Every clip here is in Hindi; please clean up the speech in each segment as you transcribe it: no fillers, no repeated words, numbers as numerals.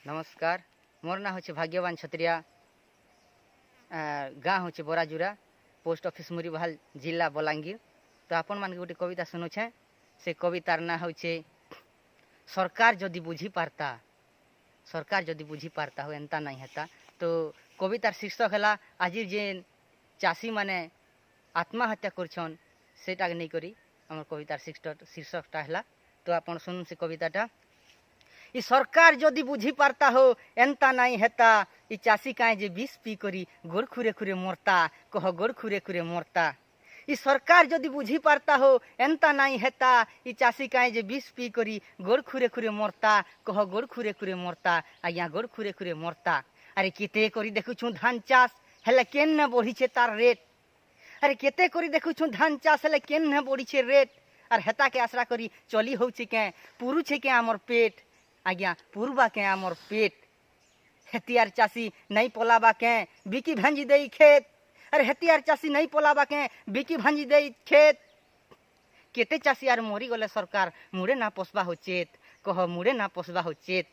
नमस्कार मोर ना होचे भाग्यवान छत्रिया गाँ होचे बोराजुरा पोस्ट ऑफिस मुरीबहाल जिला बलांगीर। तो आपण मान गोटे कविता शुणुछे से कवितार ना होचे सरकार जदि बुझी पारता हो एंता नहीं हेता। तो कवितार शीर्षक है आज जेन चाषी माने आत्महत्या करछन सेटा नहीं करी आम कवितार शीर्षकटा है। तो आपण सुन से कविताटा ई सरकार जदि बुझी पारता हो एंता नहीं हेता। ई चाषी काए जे विष पी करी गोड़ खुरे खुरे मरता कह गोड़ खुरे खुरे मरता। ई सरकार जदि बुझी पारता हो एंता नहीं हेता। ई चाषी काए जे विष पी करी गोड़ खुरे खुरे मरता कह गोड़ खुरे खुरे मरता आज्ञा गोड़ खुरे खुरे मरता। अरे केते करी देखुछु धान चाष हेले केन न बढ़ीछे तार रेट। अरे केते करी देखुछु धान चाष हेले केन न बढ़ीछे रेट। आर हेता के आसरा करी चली होउछे के पुरुछे के आमर पेट आज्ञा पूर्वा के आमर पेट। हेतियार चाषी नहीं पलाबा के बिकी भांजी दे खेत। अरे हेतियार चाषी नहीं पलाबा के बिकी भांजी दे खेत। केते चाषी आर मरी गले सरकार मुड़े ना पोसबा हो चेत कह मुड़े ना पोसबा हो चेत।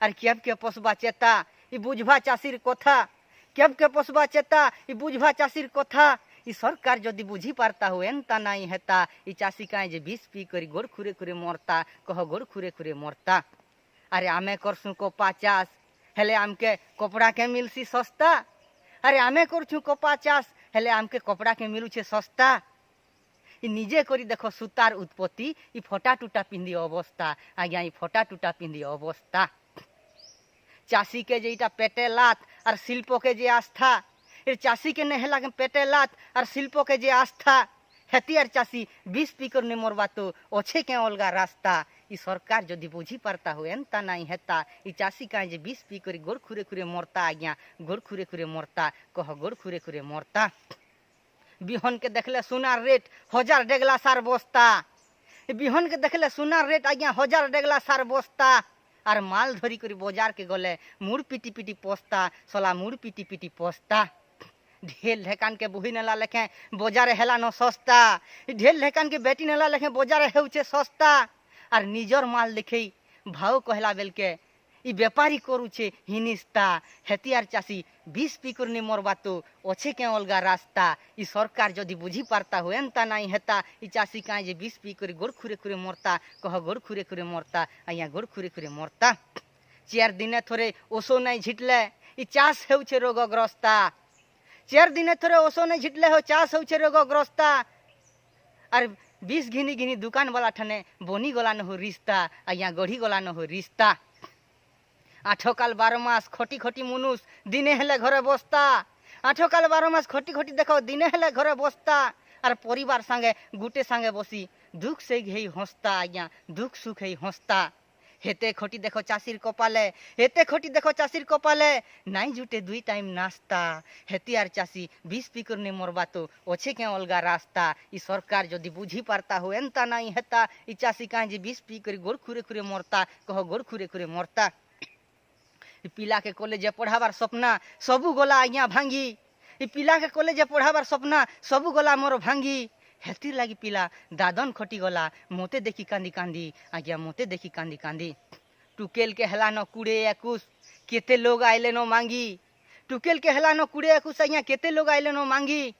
अरे केब के पोसबा चेता ई बुझबा चाषीर कथा केब के पोसबा चेता ई बुझबा चाषीर कथा। ई सरकार जदि बुझी पारता हो एंता नहीं हेता। ई चाषी काए जे विष पी करी गोड़ खुरे खुरे मरता कह गोड़ खुरे खुरे मरता। अरे आमे करसु कपा चाष हेले आमके कपड़ा के मिलसी सस्ता। अरे आमे करछु कपा चाष हेले आमके कपड़ा के मिलुछे सस्ता। ई निजे करी देखो सुतार उत्पत्ति ई फटा टूटा पिंदी अवस्था आज्ञा ई फटा टूटा पिंदी अवस्था। चाषी के जेटा पेटे लात और शिल्प के जे आस्था ए चाषी के नेहला के पेटे लात और शिल्प के जे आस्था। हेतियार चाषी विष पी कर ने मरबा तो अच्छे के अलगा रास्ता। ई सरकार जदि बुझी पारता हो एंता नहीं हेता। ई चाषी काए जे विष पी करी गोड़ खुरे खुरे मरता आज्ञा गोड़ खुरे खुरे मरता कह गोड़ खुरे खुरे मरता। बिहन के देखले सुनार रेट 1000 डेगला सार बस्ता। बिहन के देखले सुनार रेट आज्ञा 1000 डेगला सार बस्ता। आर माल धरी करी बाजार के गले मुड़ पिटी पिटी पोस्ता सला मुड़ पिटी पिटी पोस्ता। ढेल ढेकान के बुही नेला लेखे बाजारे हेला न सस्ता। ढेल ढेकान के बेटी नेला लेखे बाजारे हेउछे सस्ता। आर निजर माल देखे भाव कहला बेल के ई व्यापारी करुछे हिनिस्ता। हेतियार चाषी विष पी कर ने मरबा तो अच्छे के अलगा रास्ता। ई सरकार जदि बुझी पारता हो एंता नहीं हेता। ई चाषी काए जे विष पी कर गोड़ खुरे खुरे मरता कह गोड़ खुरे खुरे मरता आज्ञा गोड़ खुरे खुरे मरता। 4 दिने थोड़े ओसो नहीं झिटले ई चाष हेउछे रोगग्रस्ता। 4 दिने थोड़े ओसो नहीं झिटले हो चाष हेउछे रोगग्रस्ता। आर 20 घिनी घिनी दुकान वाला ठने बोनी गला न हो रिश्ता आज्ञा गढ़ी गला न हो रिश्ता। 8 काल 12 मास खटी खटी मुनुष दिने हेले घरे बसता। 8 काल 12 मास खटी खटी देखो दिने हेले घरे बसता। आर परिवार संगे गुटे संगे बसी दुख से ही हंसता आज्ञा दुख सुख ही हंसता। हेते खटी देखो चाषीर कपाले हेते खटी देखो चाषीर कपाले नहीं जुटे 2 टाइम नाश्ता। हेतियार चाषी विष पी कर ने मरबा तो अच्छे के अलगा रास्ता। ई सरकार जदि बुझी पारता हो एंता नहीं हेता। ई चाषी काए जे विष पी कर गोड़ खुरे खुरे मरता कह गोड़ खुरे खुरे मरता। ई पिला के कॉलेज पढ़ाबार सपना सबू गला आज्ञा भांगी। ई पिला के कॉलेज पढ़ाबार सपना सबू गला मोर भांगी। हेतिर लगी पिला दादन खटी गला मोते देखी कांदी कांदी आज्ञा मोते देखी कांदी कांदी। टुकेल के हेला न कुड़े एकुश केते लोग आइले न मांगी। टुकेल के हेला न कुड़े एकुश आज्ञा केते लोग आइले न मांगी।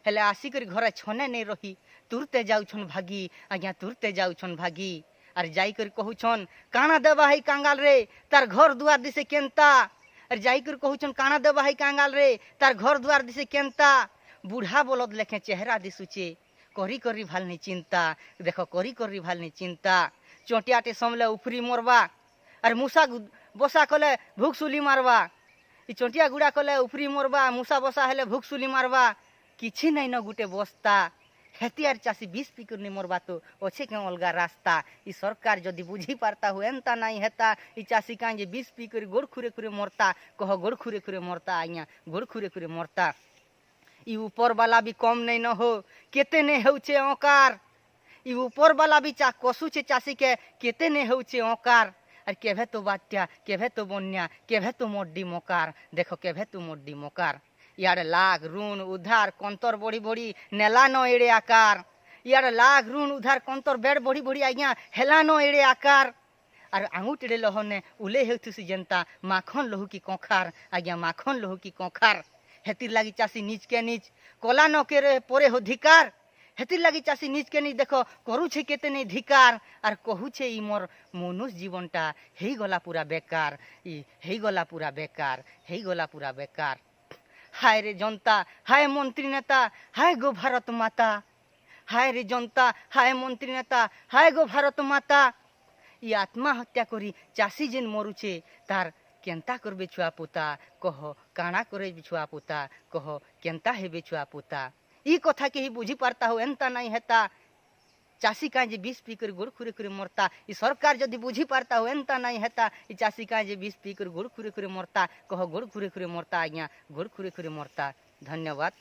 हेले आसी कर घरे छने नहीं रही तुरते जाउछन भागी आज्ञा तुरते जाउछन भागी। आर जाई कर कहूछन काना देबा है कांगाल रे तार घर दुआर दिसे केनता। अर जाई कर कहूछन काना देबा है कांगाल रे तार घर दुआर दिसे केनता। बूढ़ा बोलद लेखे चेहरा दिसुचे करी करी भालनी चिंता देखो करी करी भालनी चिंता। चोटियाटे समले उफरी मरबा अरे मूसा बसा कले भुकसुली मारबा। ई चोटिया गुड़ा कले उफरी मरबा मूसा बसा हेले भुकसुली मारबा किछि नहीं न गुटे बस्ता। हेतियार चाषी विष पी कर ने मरबा तो अच्छे के अलगा रास्ता। ई सरकार जदि बुझी पारता हो एंता नहीं हेता। ई चाषी काए जे विष पी कर गोड़ खुरे खुरे मरता कह गोड़ खुरे खुरे मरता आज्ञा गोड़ खुरे खुरे मरता। ई ऊपर वाला भी कम नहीं न हो केते ने हेउछे औकार। ई ऊपर वाला भी कसुछे चाषी के केते ने हेउछे औकार। और केभे तो बात्या केभे तो बन्या केभे तो मोड्डी मोकार देखो केभे तो मोड्डी मोकार। यार लाग ऋण उधार कंतर बड़ी बड़ी नेला न एड़े आकार। यार लाग ऋण उधार कंतर बेड़ बड़ी बड़ी आज्ञा हेला न एड़े आकार। आर आंगुठे लहने उले हेतुसी जनता माखन लहु की कंखार आज्ञा माखन लहु की कंखार हेतिर लगी चाषी नीच के नीच कला न करे परे अधिकार हेतिर लगी चाषी नीच के नीच देख करुछे केते नहीं धिकार आर कहूछे ई मोर मनुष्य जीवनटा हेई गला पूरा बेकार ई हेई गला पूरा बेकार हेई गला पूरा बेकार। हाय रे जनता हाय मंत्री नेता हाय गो भारत माता हाय रे जनता हाय मंत्री नेता हाय गो भारत माता ई आत्महत्या करी चाषी जेन मरुछे तार केन्ता करबे छुआ पोता कह काଣା करे छुआ पोता कह केन्ता हेबे छुआ पोता ई कथा के ही बुझी पारता हो एंता नहीं हेता चाषी का जे बीस पी कर गुड़ खुरे खुरे मरता ई सरकार जदि बुझी पारता हो एंता नहीं हेता ई चाषी का जे बीस पी कर गुड़ खुरे खुरे मरता कह गुड़ खुरे खुरे मरता आज्ञा गुड़ खुरे खुरे मरता। धन्यवाद।